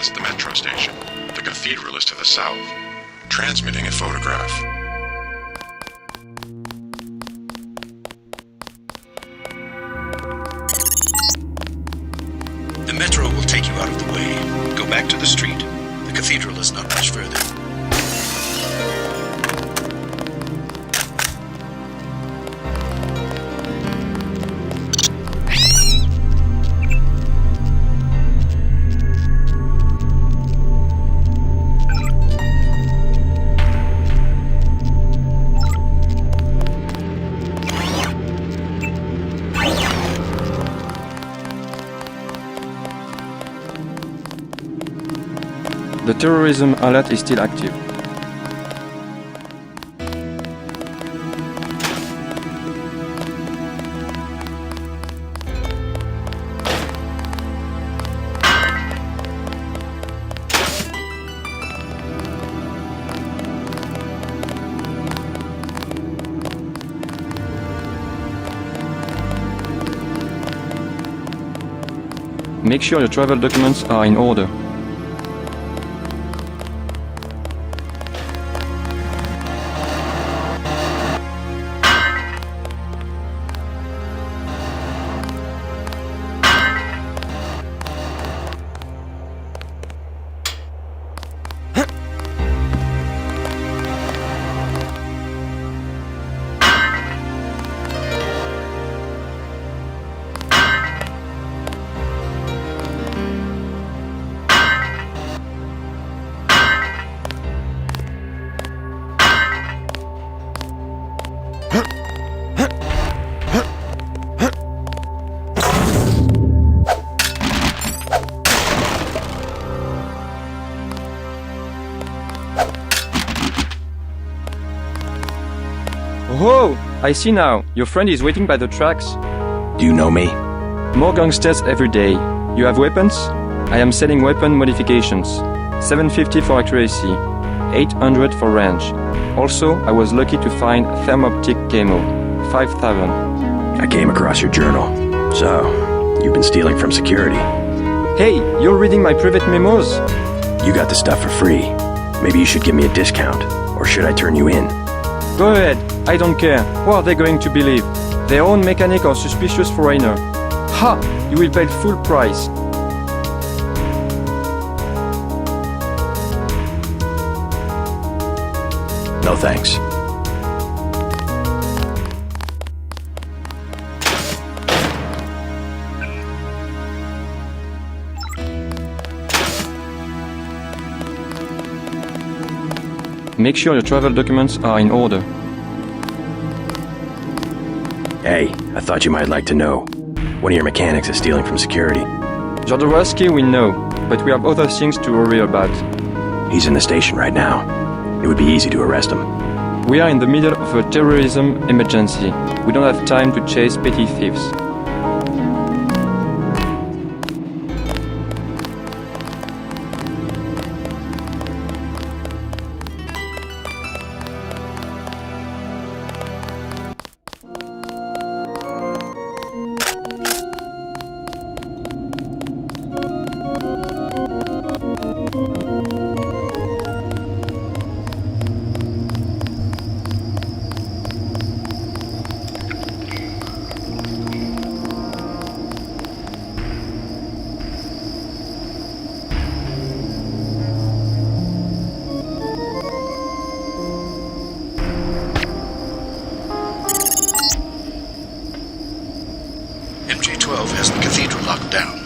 past the metro station. The cathedral is to the south, transmitting a photograph. The metro will take you out of the way. Go back to the street. The cathedral is not much further. The terrorism alert is still active. Make sure your travel documents are in order. Oh, I see now. Your friend is waiting by the tracks. Do you know me? More gangsters every day. You have weapons? I am selling weapon modifications. 750 for accuracy, 800 for range. Also, I was lucky to find thermoptic camo, 5,000. I came across your journal. So, you've been stealing from security. Hey, you're reading my private memos? You got the stuff for free. Maybe you should give me a discount. Or should I turn you in? Go ahead, I don't care. Who are they going to believe? Their own mechanic or suspicious foreigner? Ha! You will pay full price. No thanks. Make sure your travel documents are in order. Hey, I thought you might like to know. One of your mechanics is stealing from security. Jodorowsky we know, but we have other things to worry about. He's in the station right now. It would be easy to arrest him. We are in the middle of a terrorism emergency. We don't have time to chase petty thieves. MJ-12 has the cathedral locked down.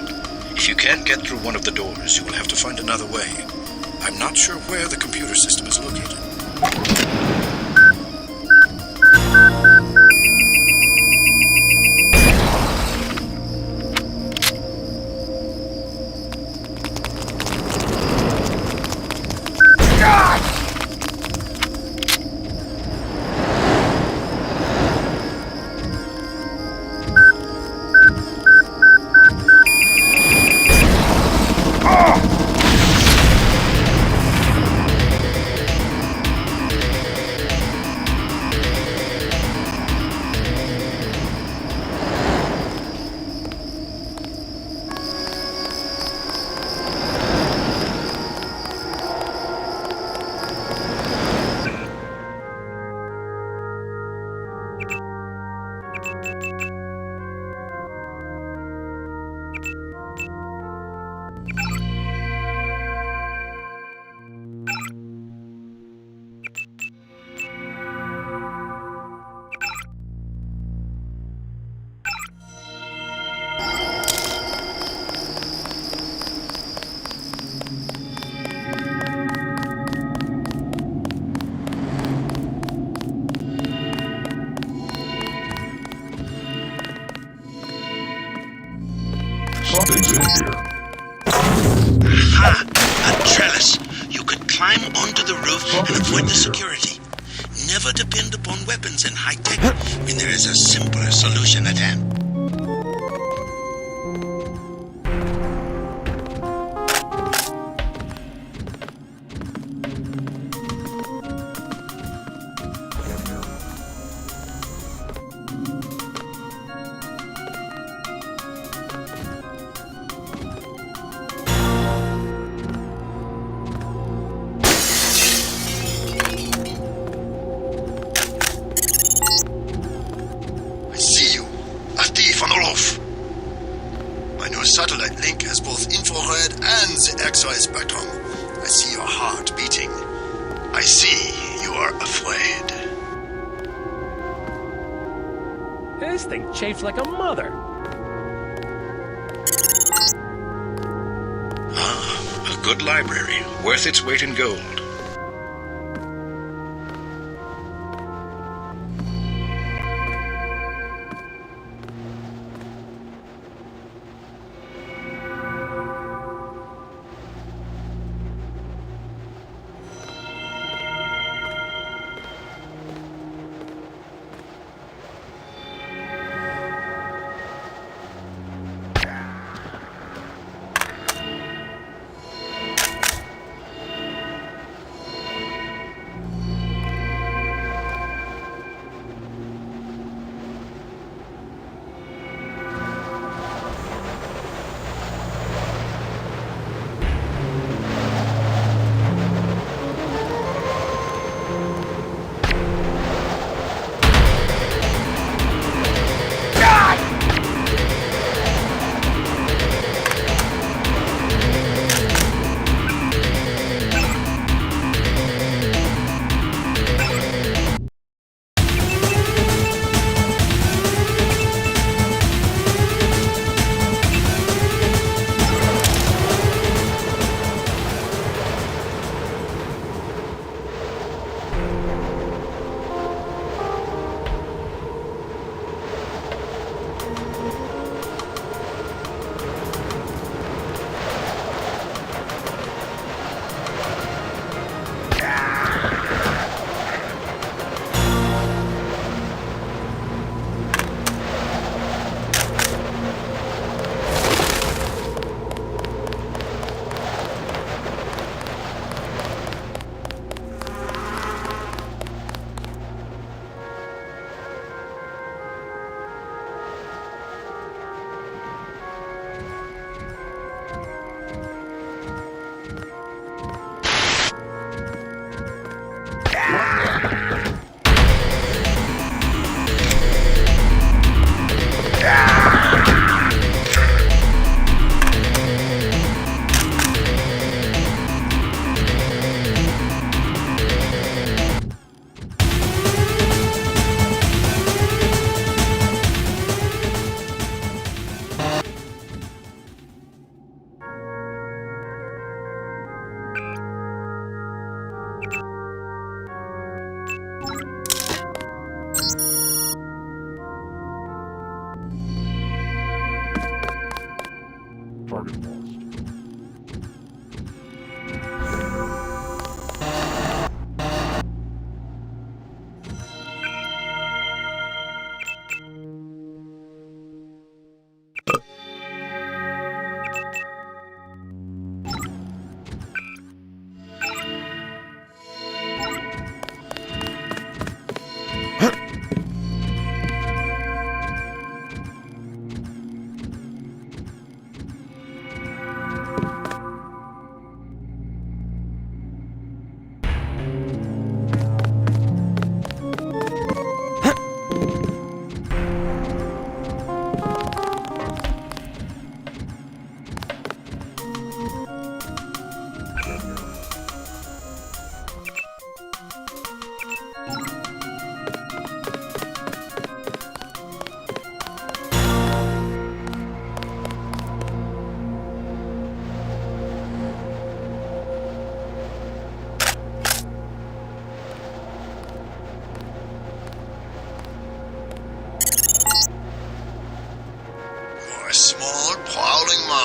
If you can't get through one of the doors, you will have to find another way. I'm not sure where the computer system is located. Something's in here. Ha! A trellis. You could climb onto the roof and avoid the security. Never depend upon weapons and high tech when there is a simpler solution at hand. Satellite link has both infrared and the X-ray spectrum. I see your heart beating. I see you are afraid. This thing chafes like a mother. A good library, worth its weight in gold. Target lost.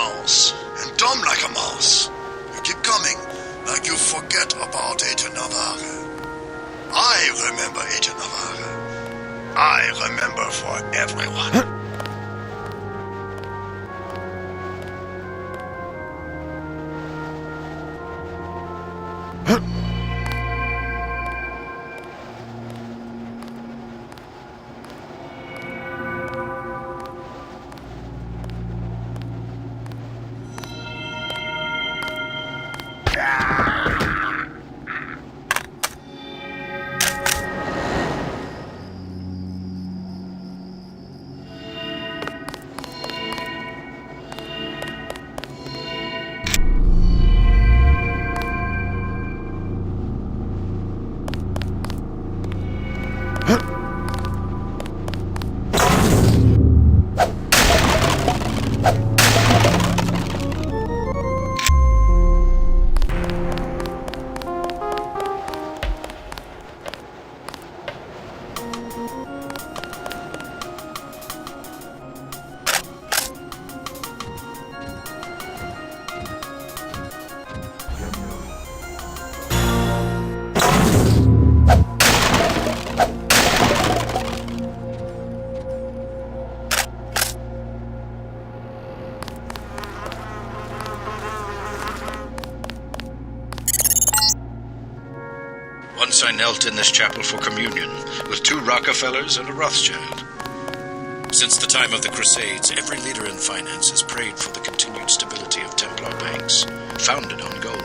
mouse, and dumb like a mouse. You keep coming, like you forget about Agent Navarre. I remember Agent Navarre. I remember for everyone. Once I knelt in this chapel for communion with 2 Rockefellers and a Rothschild. Since the time of the Crusades, every leader in finance has prayed for the continued stability of Templar banks, founded on gold.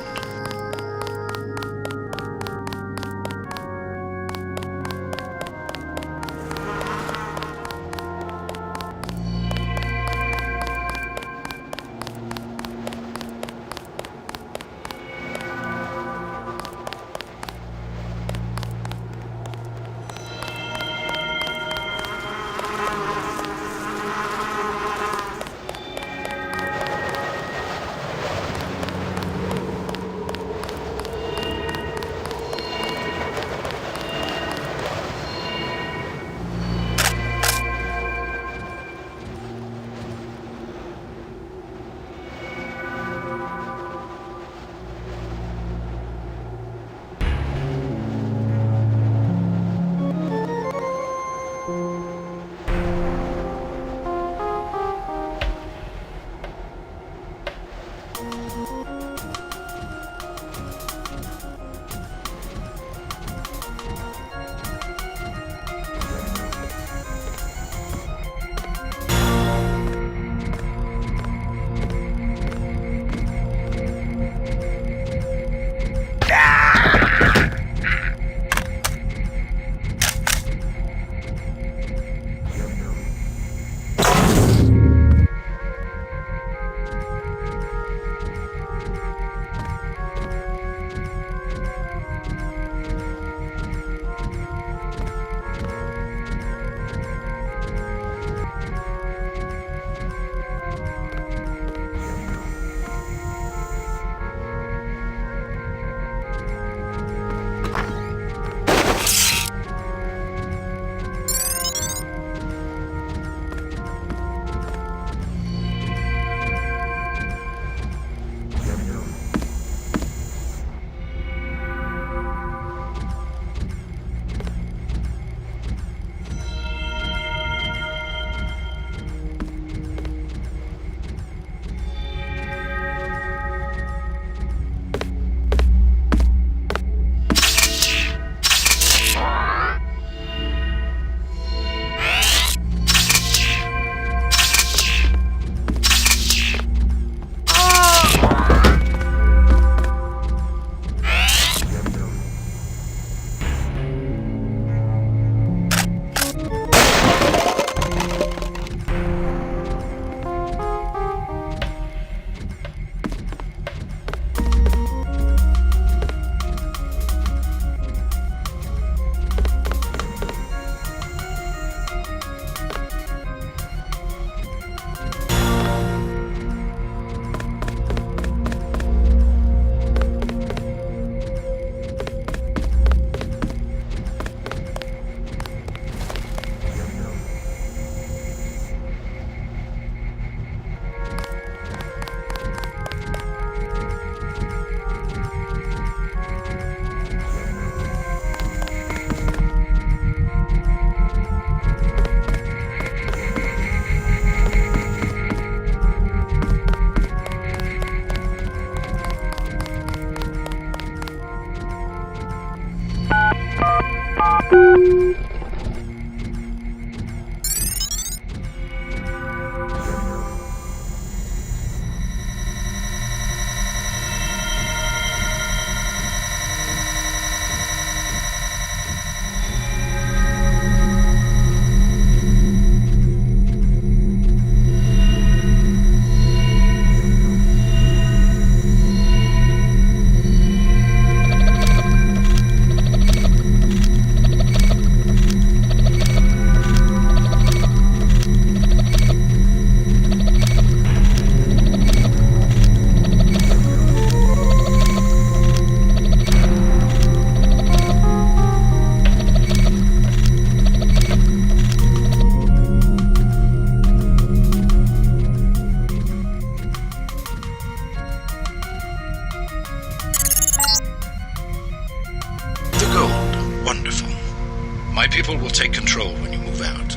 take control when you move out.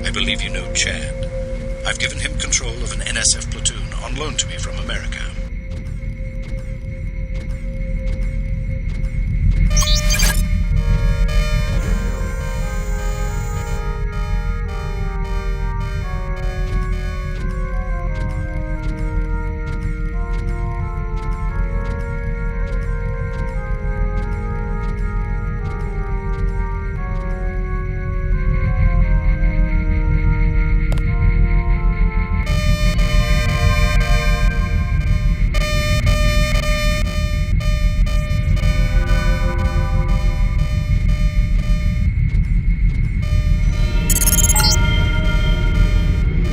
I believe you know Chad. I've given him control of an NSF platoon on loan to me from America.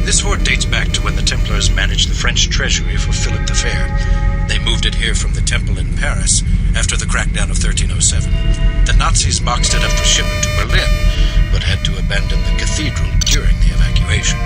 This hoard dates back to when the Templars managed the French treasury for Philip the Fair. They moved it here from the temple in Paris after the crackdown of 1307. The Nazis boxed it up for shipment to Berlin, but had to abandon the cathedral during the evacuation.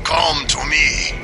Come to me.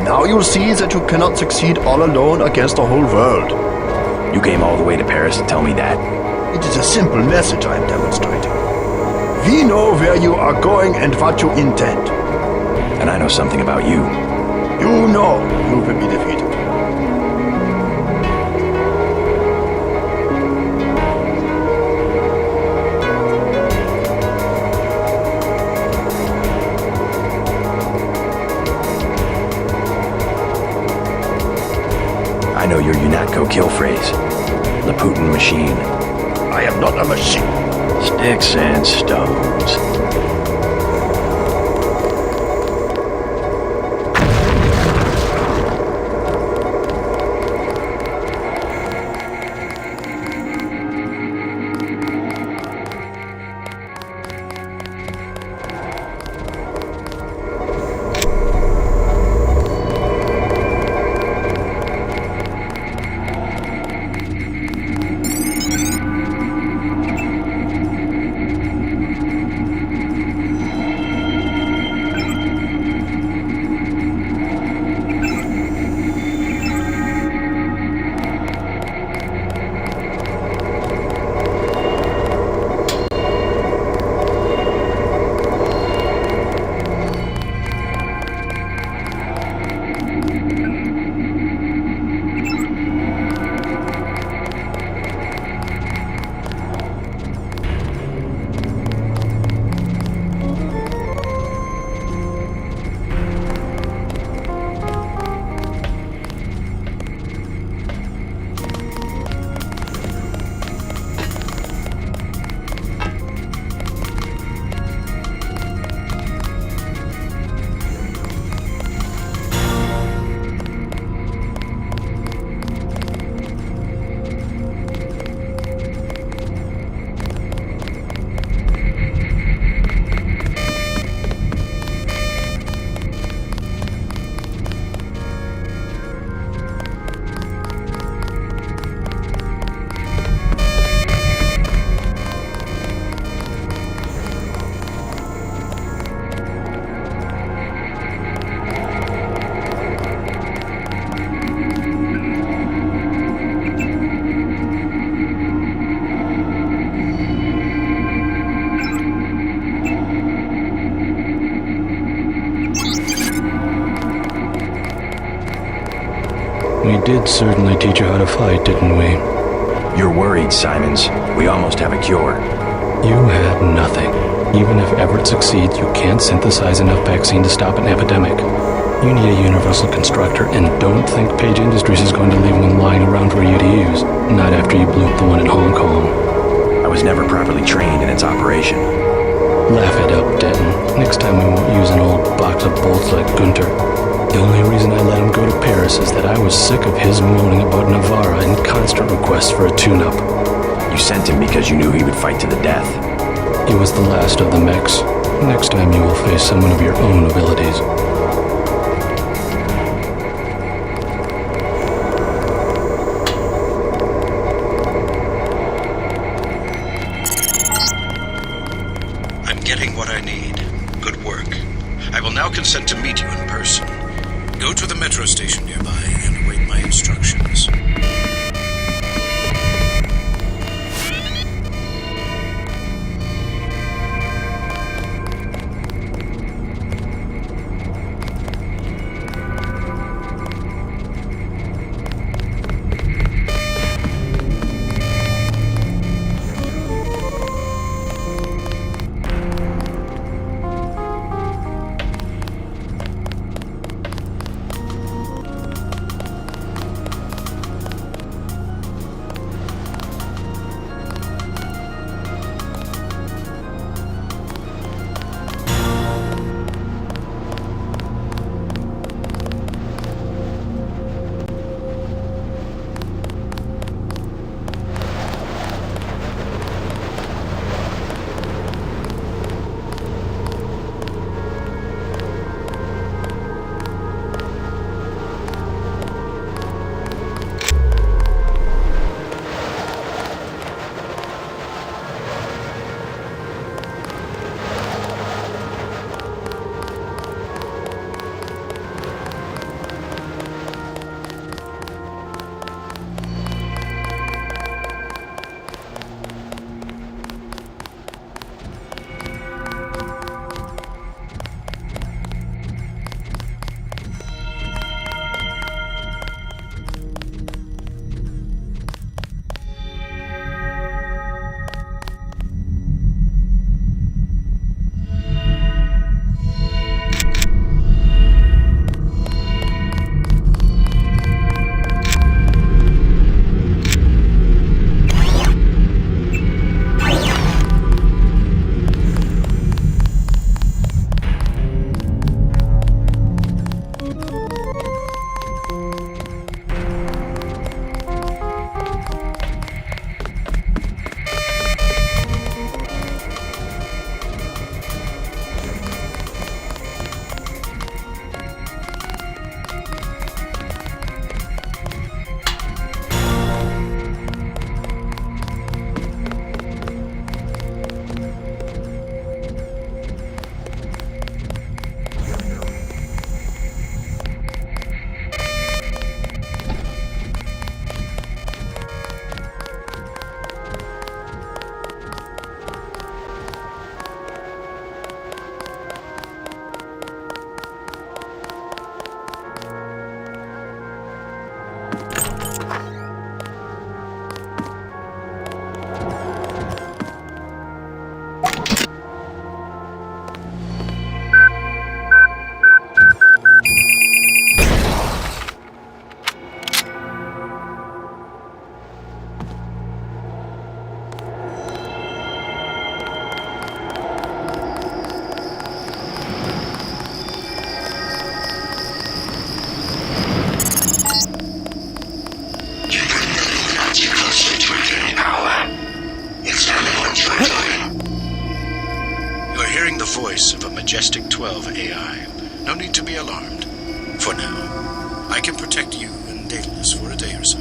Now you'll see that you cannot succeed all alone against the whole world. You came all the way to Paris to tell me that? It is a simple message I am demonstrating. We know where you are going and what you intend. And I know something about you. You know you will be defeated. I know your UNATCO kill phrase. The Putin machine. I am not a machine. Sticks and stones. did certainly teach you how to fight, didn't we? You're worried, Simons. We almost have a cure. You have nothing. Even if Everett succeeds, you can't synthesize enough vaccine to stop an epidemic. You need a universal constructor, and don't think Page Industries is going to leave one lying around for you to use. Not after you blew up the one in Hong Kong. I was never properly trained in its operation. Laugh it up, Denton. Next time we won't use an old box of bolts like Gunter. The only reason I let him go to Paris is that I was sick of his moaning about Navarra and constant requests for a tune-up. You sent him because you knew he would fight to the death. He was the last of the mechs. Next time you will face someone of your own abilities. I'm getting what I need. Good work. I will now consent to meet you in person. Go to the metro station nearby and await my instructions. Voice of a Majestic 12 AI. No need to be alarmed. For now, I can protect you and Daedalus for a day or so.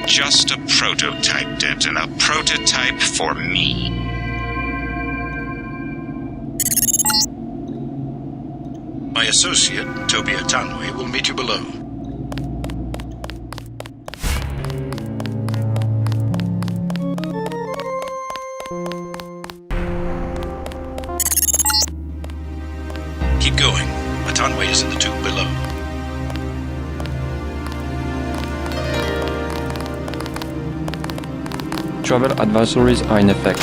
just a prototype, Denton. A prototype for me. My associate, Toby Atanwe, will meet you below. Keep going. Atanwe is in the tube below. Travel advisories are in effect.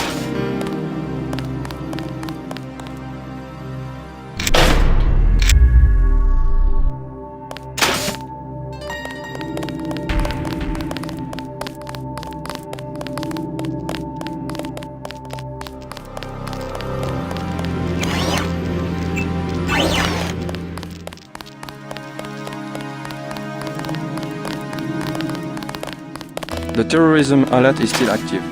The terrorism alert is still active.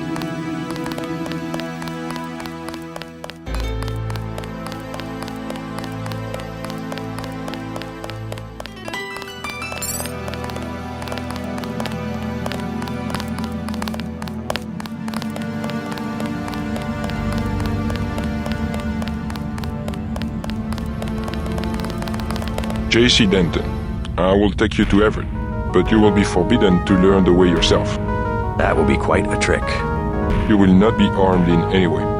JC Denton, I will take you to Everett, but you will be forbidden to learn the way yourself. That will be quite a trick. You will not be armed in any way.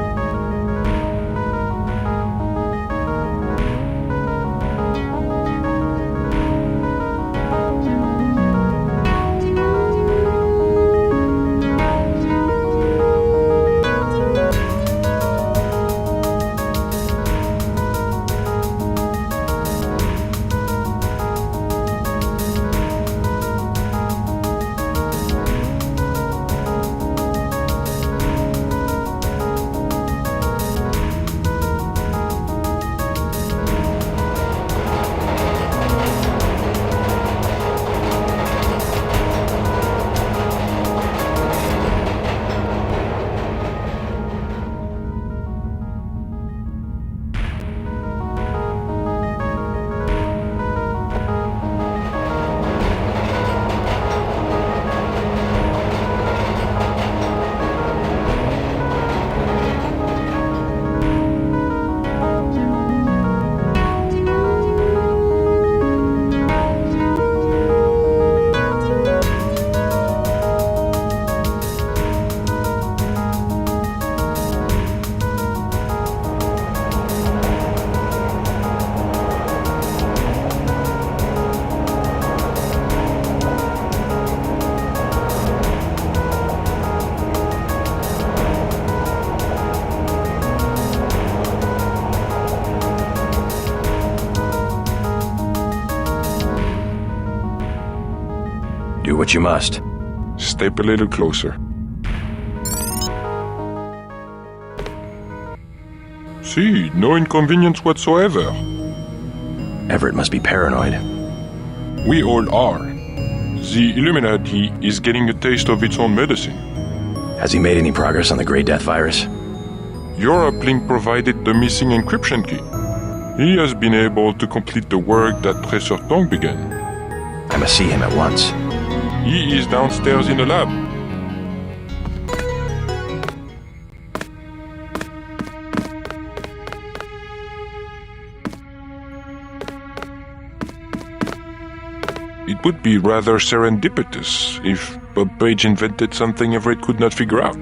Do what you must. Step a little closer. See, no inconvenience whatsoever. Everett must be paranoid. We all are. The Illuminati is getting a taste of its own medicine. Has he made any progress on the Grey Death virus? Your uplink provided the missing encryption key. He has been able to complete the work that Professor Tong began. I must see him at once. He is downstairs in the lab. It would be rather serendipitous if Bob Page invented something Everett could not figure out.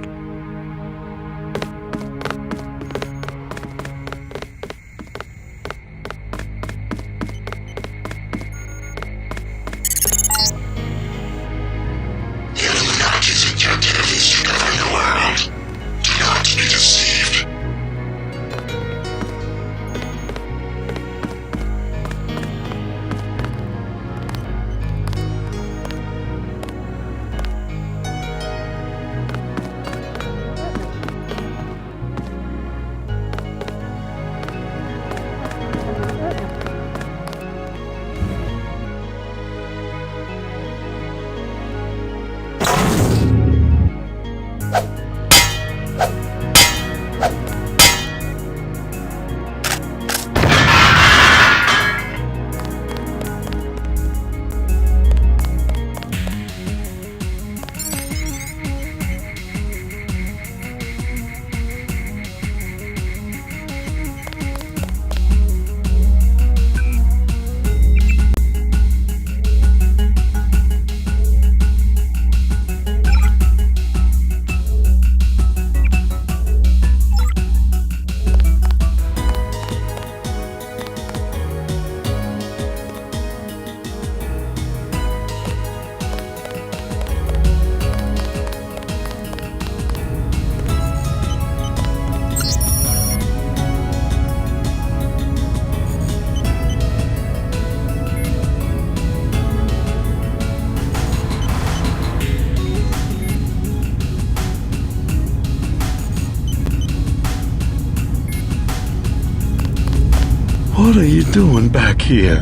are you doing back here?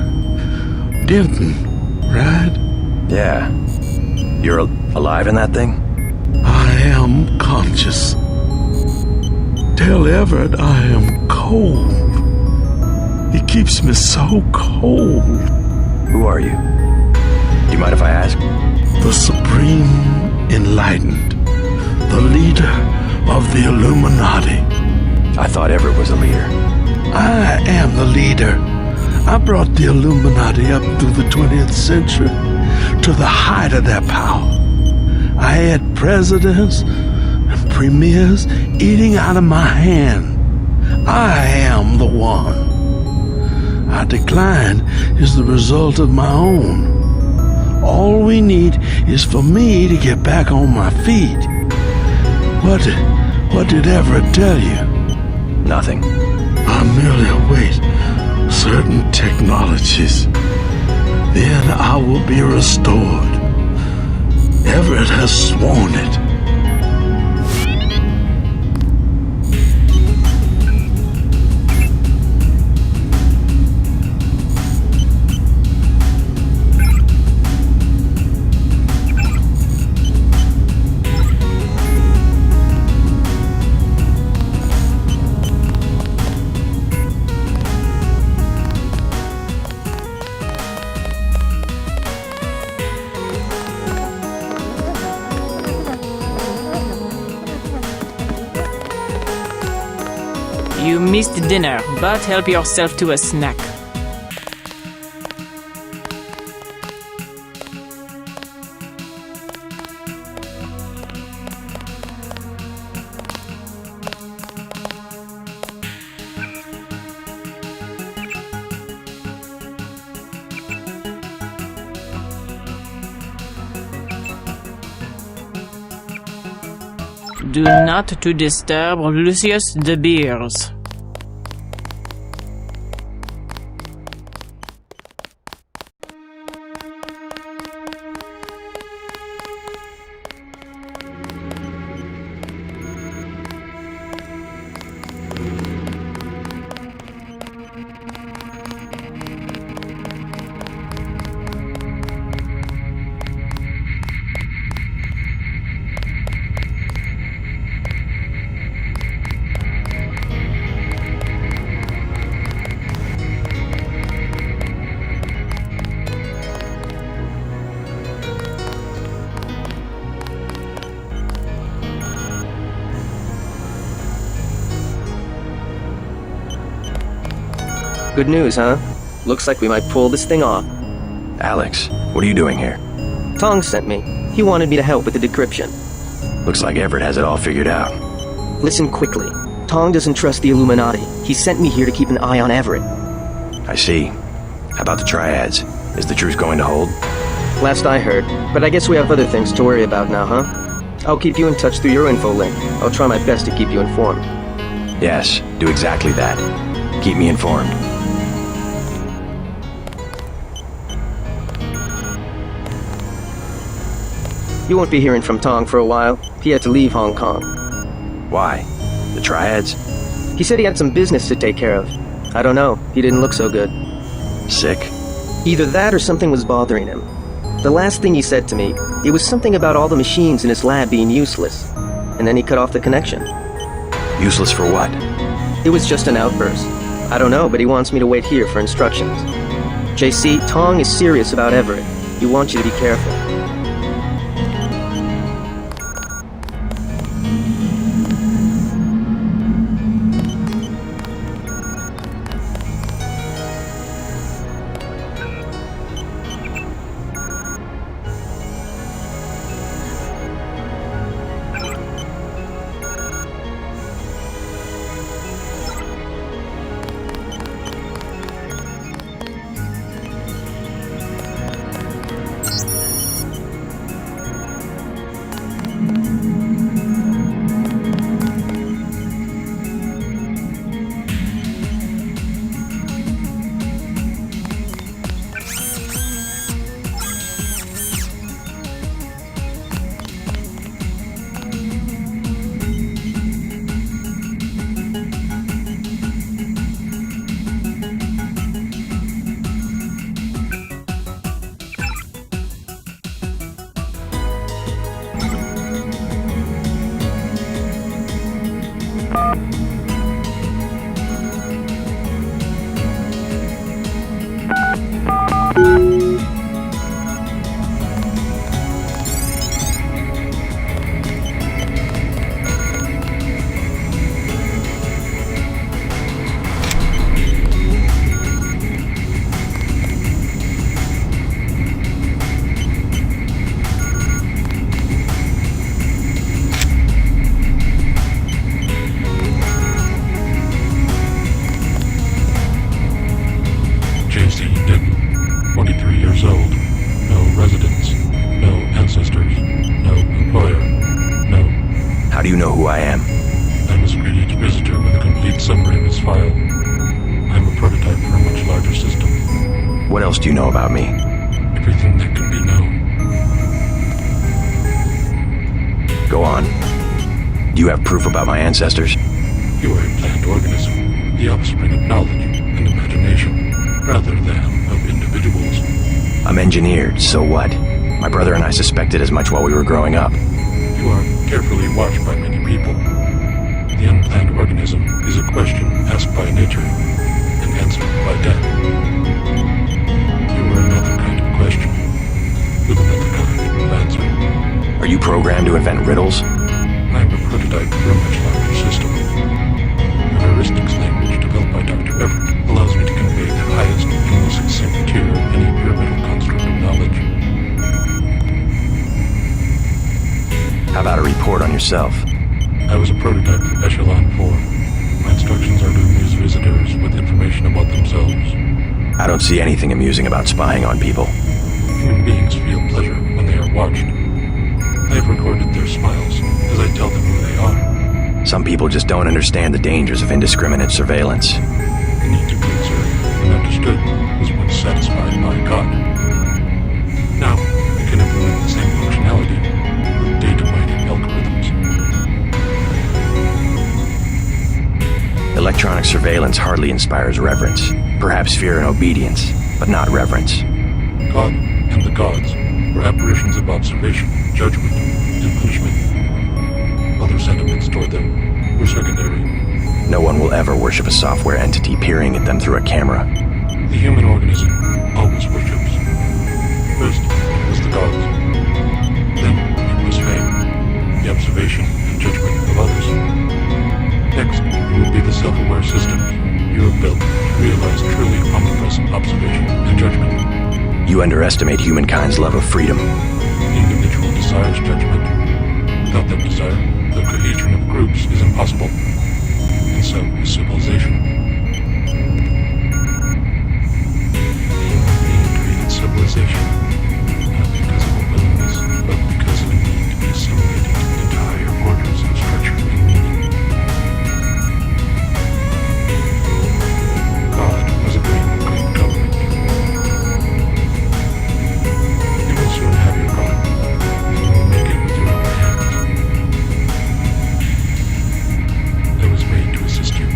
Denton, right? Yeah. You're alive in that thing? I am conscious. Tell Everett I am cold. He keeps me so cold. Who are you? Do you mind if I ask? The Supreme Enlightened. The leader of the Illuminati. I thought Everett was the leader. I am the leader. I brought the Illuminati up through the 20th century to the height of their power. I had presidents and premiers eating out of my hand. I am the one. Our decline is the result of my own. All we need is for me to get back on my feet. What did Everett tell you? Nothing. I merely await certain technologies. Then I will be restored. Everett has sworn it. You missed dinner, but help yourself to a snack. Do not to disturb Lucius de Beers. Good news, huh? Looks like we might pull this thing off. Alex, what are you doing here? Tong sent me. He wanted me to help with the decryption. Looks like Everett has it all figured out. Listen quickly. Tong doesn't trust the Illuminati. He sent me here to keep an eye on Everett. I see. How about the triads? Is the truth going to hold? Last I heard, but I guess we have other things to worry about now, huh? I'll keep you in touch through your info link. I'll try my best to keep you informed. Yes, do exactly that. Keep me informed. You won't be hearing from Tong for a while. He had to leave Hong Kong. Why? The triads? He said he had some business to take care of. I don't know. He didn't look so good. Sick? Either that or something was bothering him. The last thing he said to me, it was something about all the machines in his lab being useless. And then he cut off the connection. Useless for what? It was just an outburst. I don't know, but he wants me to wait here for instructions. JC, Tong is serious about Everett. He wants you to be careful. What else do you know about me? Everything that can be known. Go on. Do you have proof about my ancestors? You are a planned organism, the offspring of knowledge and imagination, rather than of individuals. I'm engineered, so what? My brother and I suspected as much while we were growing up. You are carefully watched by many people. The unplanned organism is a question asked by nature and answered by death. You are another kind of question, with another kind of answer. Are you programmed to invent riddles? I am a prototype for a much larger system. The heuristics language developed by Dr. Everett allows me to convey the highest and most succinct tier of any pyramidal construct of knowledge. How about a report on yourself? I was a prototype for Echelon 4. My instructions are to amuse visitors with information about themselves. I don't see anything amusing about spying on people. Human beings feel pleasure when they are watched. I have recorded their smiles as I tell them who they are. Some people just don't understand the dangers of indiscriminate surveillance. The need to be observed and understood was once satisfied by God. Now, we can implement the same functionality with data mining algorithms. Electronic surveillance hardly inspires reverence. Perhaps fear and obedience, but not reverence. God and the gods were apparitions of observation, judgment, and punishment. Other sentiments toward them were secondary. No one will ever worship a software entity peering at them through a camera. The human organism always worships. First, it was the gods. Then, it was fame, the observation and judgment of others. Next, it would be the self-aware systems you have built to realize truly omnipresent observation and judgment. You underestimate humankind's love of freedom. The individual desires judgment. Without that desire, the cohesion of groups is impossible. And so is civilization. Human being created civilization, not because of a willingness, but because of a need to be assimilated into higher orders of structure and meaning. God was a great government. You will soon have your God, and you will make it with your own hands. I was made to assist you.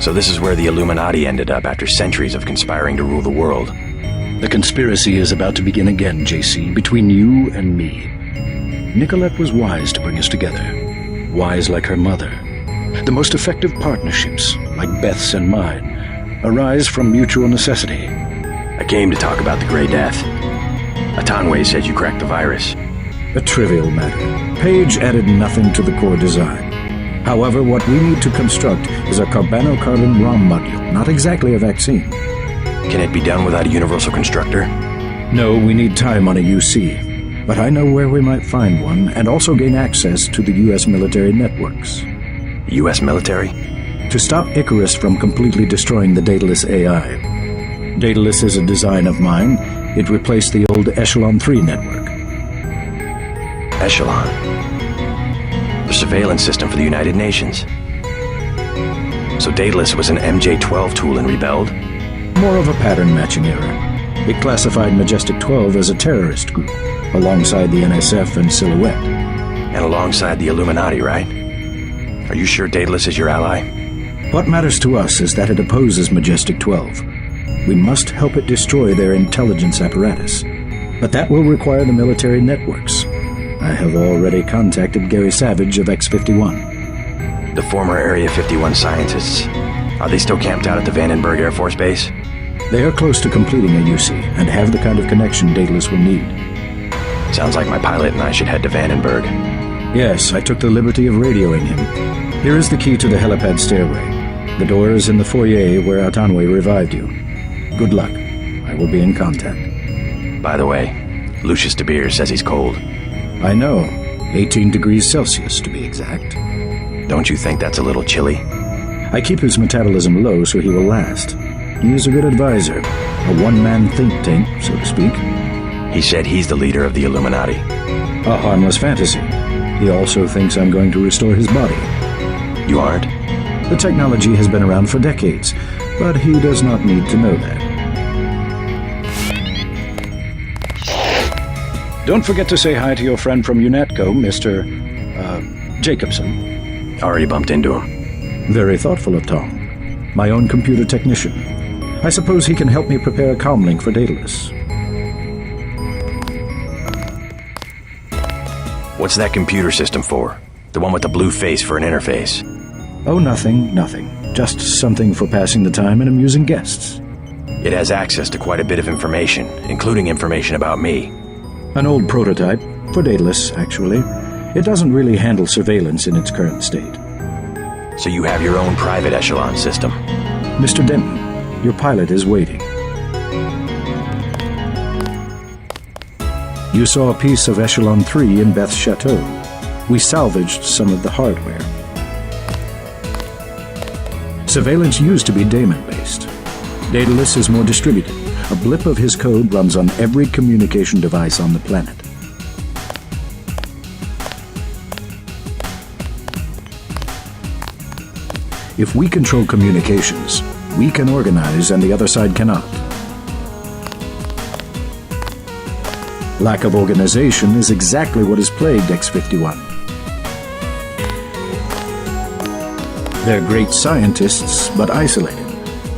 So this is where the Illuminati ended up after centuries of conspiring to rule the world. The conspiracy is about to begin again, JC, between you and me. Nicolette was wise to bring us together. Wise like her mother. The most effective partnerships, like Beth's and mine, arise from mutual necessity. I came to talk about the Grey Death. Atanwe says you cracked the virus. A trivial matter. Page added nothing to the core design. However, what we need to construct is a carbon ROM module, not exactly a vaccine. Can it be done without a universal constructor? No, we need time on a UC. But I know where we might find one, and also gain access to the U.S. military networks. U.S. military? To stop Icarus from completely destroying the Daedalus AI. Daedalus is a design of mine. It replaced the old Echelon 3 network. Echelon? The surveillance system for the United Nations. So Daedalus was an MJ-12 tool and rebelled? More of a pattern-matching error. It classified Majestic 12 as a terrorist group, alongside the NSF and Silhouette. And alongside the Illuminati, right? Are you sure Daedalus is your ally? What matters to us is that it opposes Majestic 12. We must help it destroy their intelligence apparatus. But that will require the military networks. I have already contacted Gary Savage of X-51. The former Area 51 scientists. Are they still camped out at the Vandenberg Air Force Base? They are close to completing a UC and have the kind of connection Daedalus will need. Sounds like my pilot and I should head to Vandenberg. Yes, I took the liberty of radioing him. Here is the key to the helipad stairway. The door is in the foyer where Atanwe revived you. Good luck. I will be in contact. By the way, Lucius de Beers says he's cold. I know. 18 degrees Celsius, to be exact. Don't you think that's a little chilly? I keep his metabolism low so he will last. He is a good advisor. A one-man think tank, so to speak. He said he's the leader of the Illuminati. A harmless fantasy. He also thinks I'm going to restore his body. You aren't? The technology has been around for decades, but he does not need to know that. Don't forget to say hi to your friend from UNATCO, Mr. Jacobson. Already bumped into him. Very thoughtful of Tom. My own computer technician. I suppose he can help me prepare a comlink for Daedalus. What's that computer system for? The one with the blue face for an interface? Oh, nothing. Just something for passing the time and amusing guests. It has access to quite a bit of information, including information about me. An old prototype, for Daedalus, actually. It doesn't really handle surveillance in its current state. So you have your own private echelon system? Mr. Denton, your pilot is waiting. You saw a piece of Echelon 3 in Beth's chateau. We salvaged some of the hardware. Surveillance used to be daemon-based. Daedalus is more distributed. A blip of his code runs on every communication device on the planet. If we control communications, we can organize and the other side cannot. Lack of organization is exactly what has plagued X-51. They're great scientists, but isolated.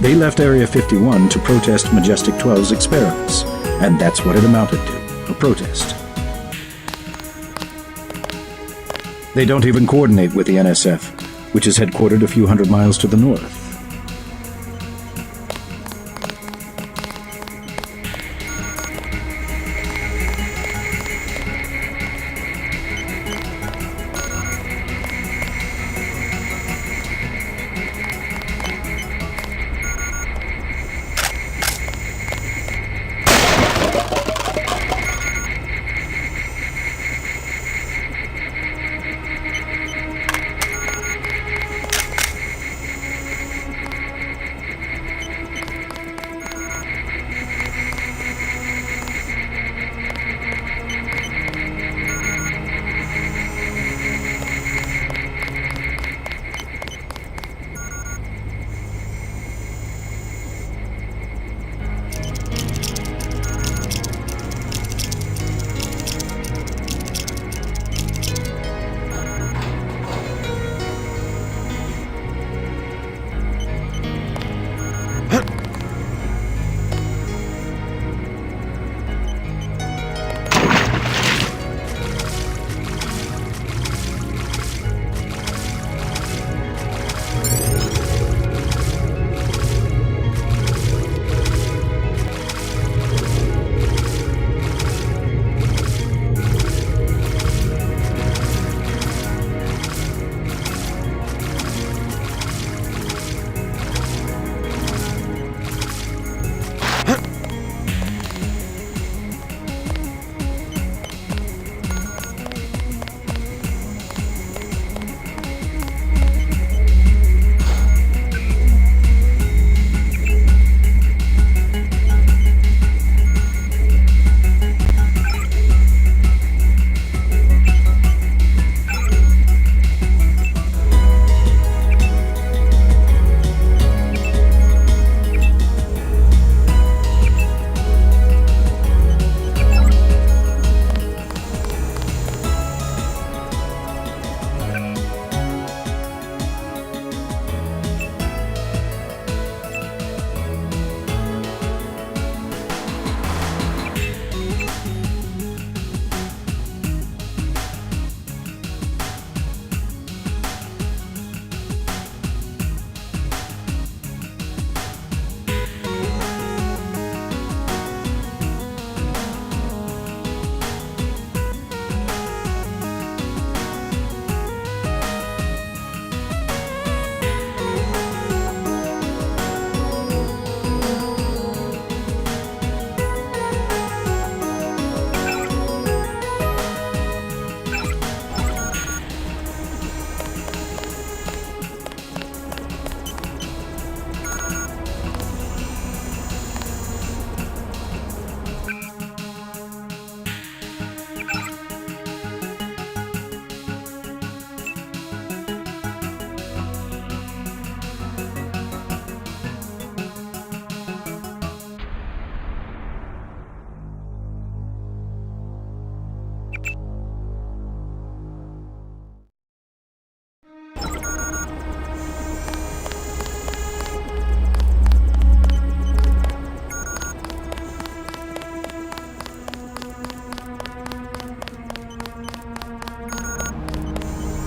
They left Area 51 to protest Majestic 12's experiments, and that's what it amounted to, a protest. They don't even coordinate with the NSF, which is headquartered a few hundred miles to the north.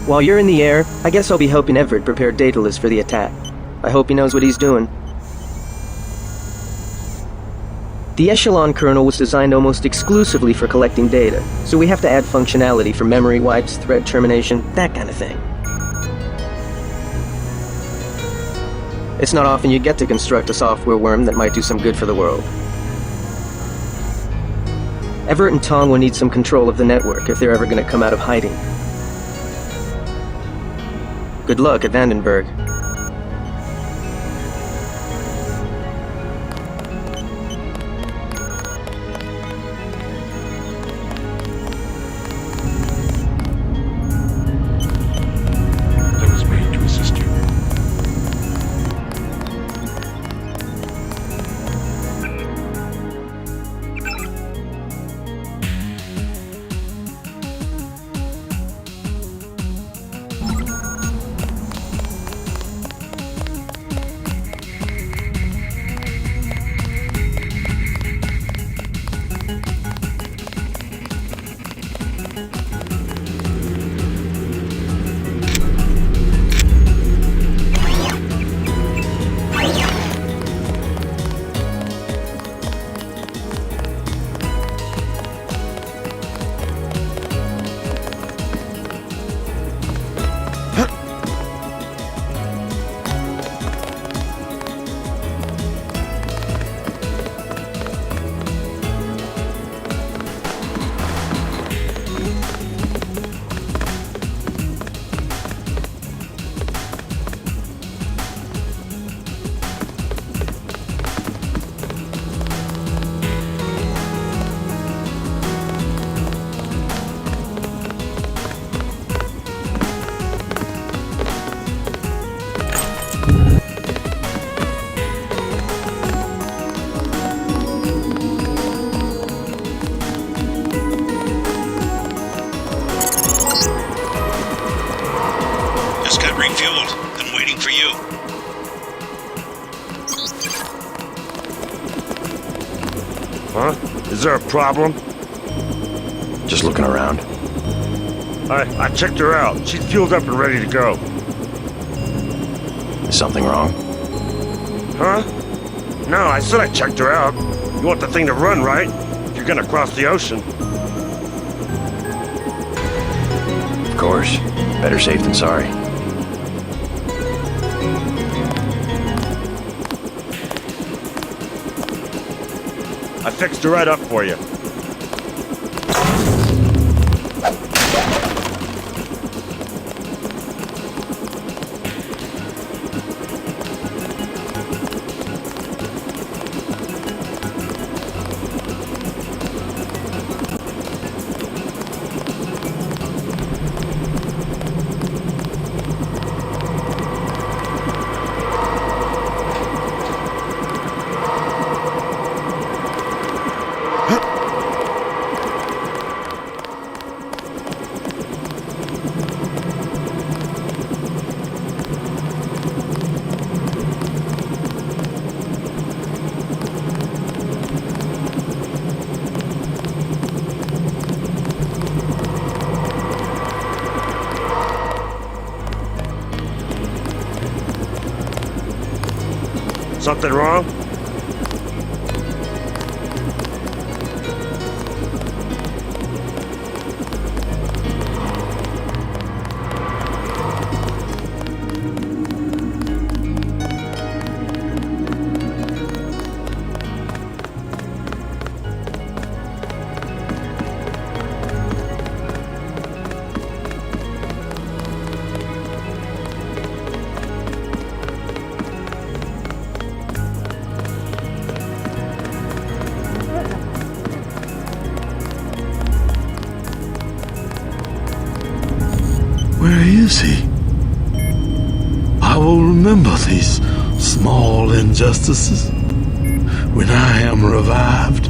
While you're in the air, I guess I'll be helping Everett prepare Daedalus for the attack. I hope he knows what he's doing. The Echelon kernel was designed almost exclusively for collecting data, so we have to add functionality for memory wipes, thread termination, that kind of thing. It's not often you get to construct a software worm that might do some good for the world. Everett and Tong will need some control of the network if they're ever going to come out of hiding. Good luck at Vandenberg. Is there a problem? Just looking around. I checked her out. She's fueled up and ready to go. Is something wrong? Huh? No, I said I checked her out. You want the thing to run, right? If you're gonna cross the ocean. Of course. Better safe than sorry. I fixed her right up for you. Something wrong? Where is he? I will remember these small injustices. When I am revived,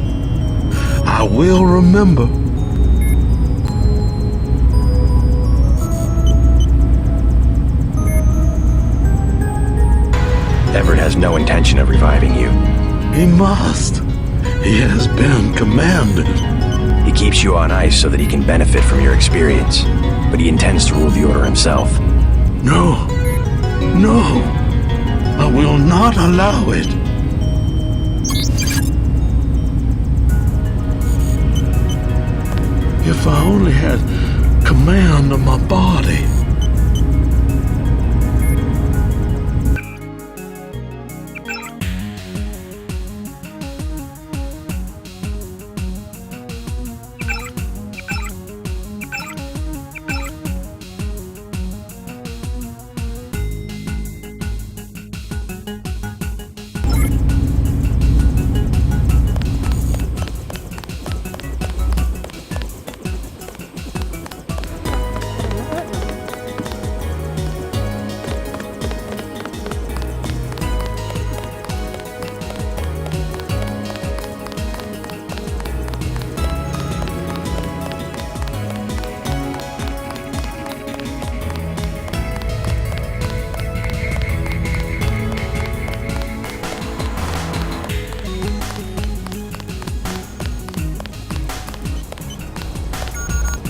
I will remember. Everett has no intention of reviving you. He must. He has been commanded. He keeps you on ice so that he can benefit from your experience. but he intends to rule the Order himself. No. No. I will not allow it. If I only had command of my body.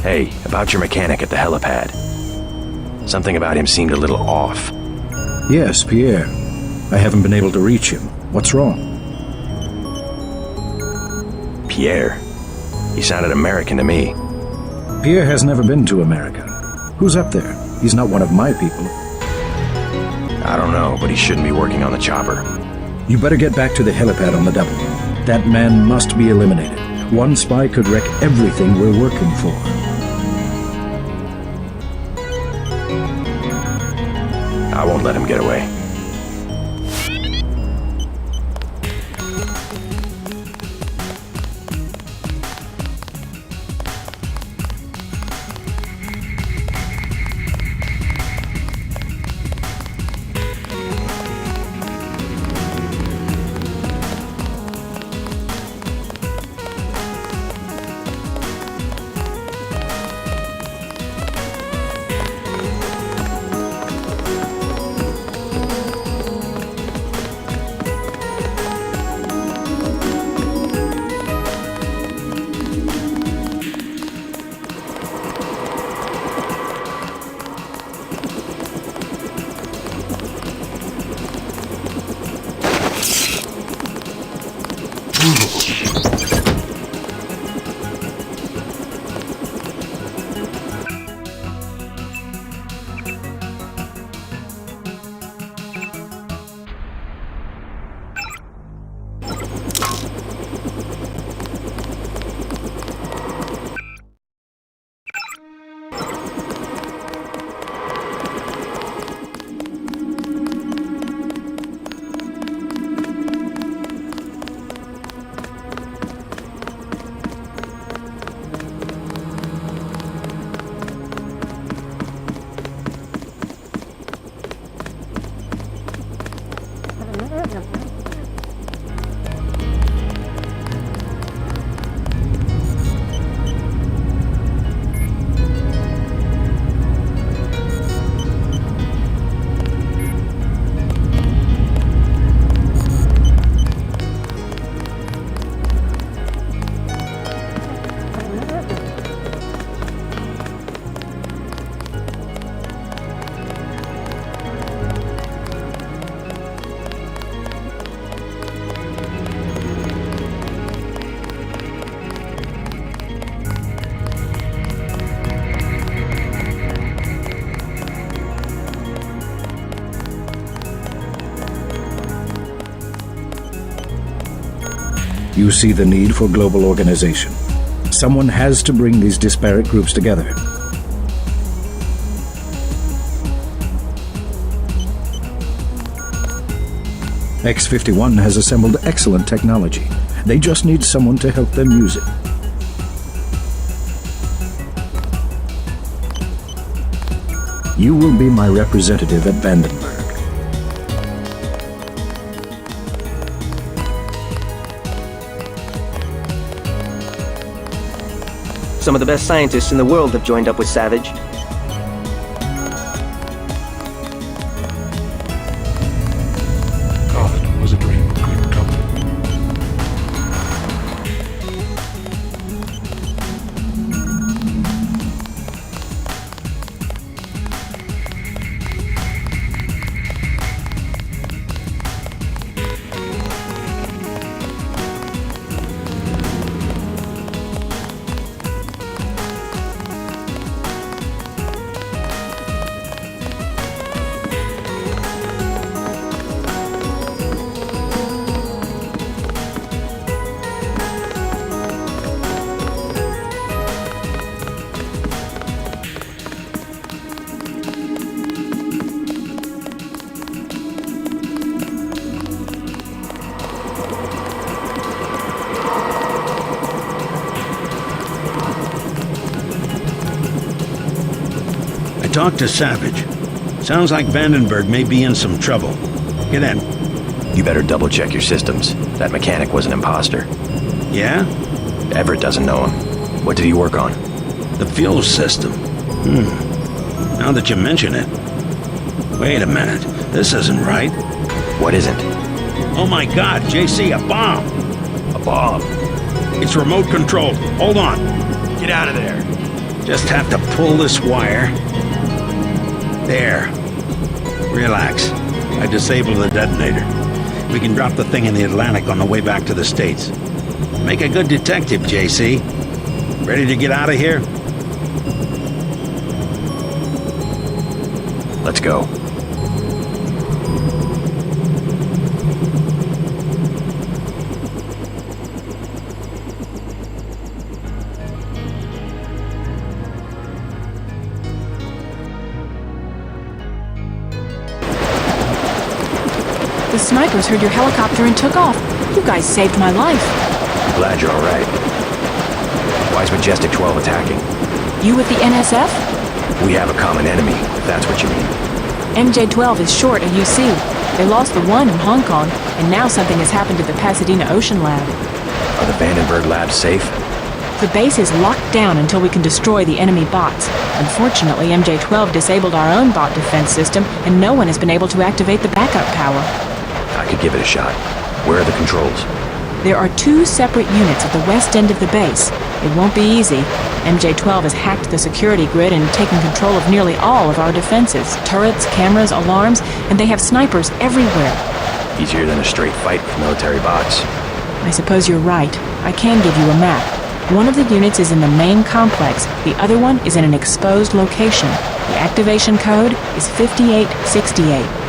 Hey, about your mechanic at the helipad. Something about him seemed a little off. Yes, Pierre. I haven't been able to reach him. What's wrong? Pierre? He sounded American to me. Pierre has never been to America. Who's up there? He's not one of my people. I don't know, but he shouldn't be working on the chopper. You better get back to the helipad on the double. That man must be eliminated. One spy could wreck everything we're working for. I won't let him get away. You see the need for global organization. Someone has to bring these disparate groups together. X-51 has assembled excellent technology. They just need someone to help them use it. You will be my representative at Vandenberg. Some of the best scientists in the world have joined up with Savage. God, it was a dream. We were covered. talk to Savage. Sounds like Vandenberg may be in some trouble. Get in. You better double-check your systems. That mechanic was an imposter. Yeah? Everett doesn't know him. What did he work on? The fuel system. Now that you mention it. Wait a minute. This isn't right. What isn't? Oh my God, JC, a bomb! A bomb? It's remote controlled. Hold on. Get out of there. Just have to pull this wire. There. Relax. I disabled the detonator. We can drop the thing in the Atlantic on the way back to the States. Make a good detective, JC. Ready to get out of here? Let's go. The snipers heard your helicopter and took off. You guys saved my life. Glad you're all right. Why is Majestic 12 attacking? You with the NSF? We have a common enemy, if that's what you mean. MJ-12 is short a UC. They lost the one in Hong Kong, and now something has happened to the Pasadena Ocean Lab. Are the Vandenberg labs safe? The base is locked down until we can destroy the enemy bots. Unfortunately, MJ-12 disabled our own bot defense system, and no one has been able to activate the backup power. I could give it a shot. Where are the controls? There are 2 separate units at the west end of the base. It won't be easy. MJ-12 has hacked the security grid and taken control of nearly all of our defenses. Turrets, cameras, alarms, and they have snipers everywhere. Easier than a straight fight with military bots. I suppose you're right. I can give you a map. One of the units is in the main complex. The other one is in an exposed location. The activation code is 5868.